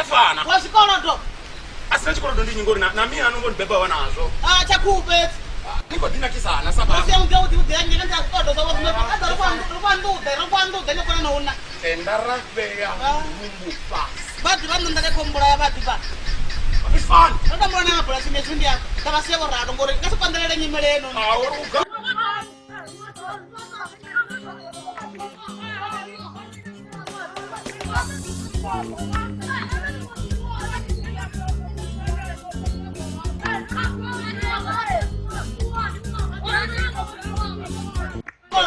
Tafana. Wasikolodo. Asina chikolodo ndi nyingori na mimi anongo ndibeba wanazo. Chakupe. Niko dina kisana sababu. Basi unge uti anje kanta kodo so wasime kada rwandu de nyoko na una. Endara beya mungu bas. Bati vandu ndake kombola ya bati ba. Ifan. Nda mbona hapo la sime sundia. Kama sio rado ngore ngasipandelele nyimele eno. Awuruga.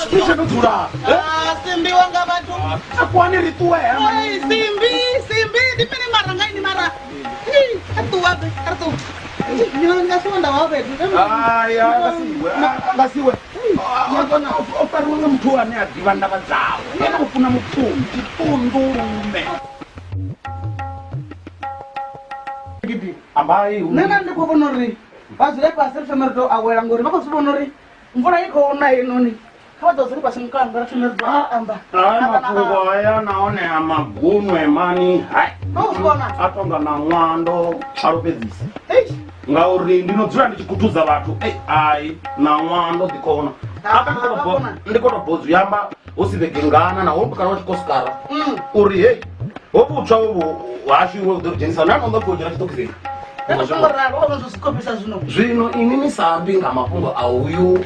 Kisha nutura. Simbi wanga batu. Akwani rituwe ama. Simbi dipeni mara ngai ni mara. Atu wapi? Atu. Nyanga sonda wapi? Aya, ngasiwe. Yabona oparunga mtu ane adivanda bazao. Yena kufuna mpungi, pundurume. Gibi, ambai. Nana ndiko bonori. Bazile pasel femerdo awela ngori bako subonori. Mvura iko na inoni. Kama dozuri kwa simkanga femerdo amba. Mafungo aya naone amagumu emani. Hai. Ubona. Atonga na mwando arupezisi. Ngauri ndinodzura ndichikutuza watu. Ai na mwando dikona. Apa ndiko to bozu yamba usivegengana na hobu kana chikoskara. Uri hey. Hobu chawo washiwo jenisa nano ndakojera chitokizini. Zvino inini sambi ngamafungo auyu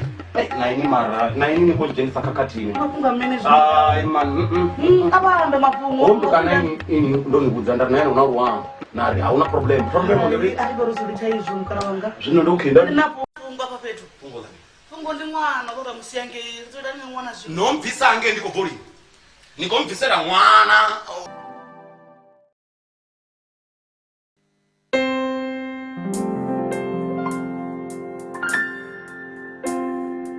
na ini mara na ini niko jenisa kakatini. Mafunga management. Ai man. Abambe mafungo. Hobu kana ini ndo nikuzanda naye unaruwa. Nari hauna problem. Problem ngeli. Ariborozo chaizo mkarawanga. Zvino ndokenda. Nafunga papetu. Fungo la. Fungo ndi mwana bora musiyange. Zoda ni mwana zvi. Nombvisa ange ndiko bori. Nikomvisera mwana.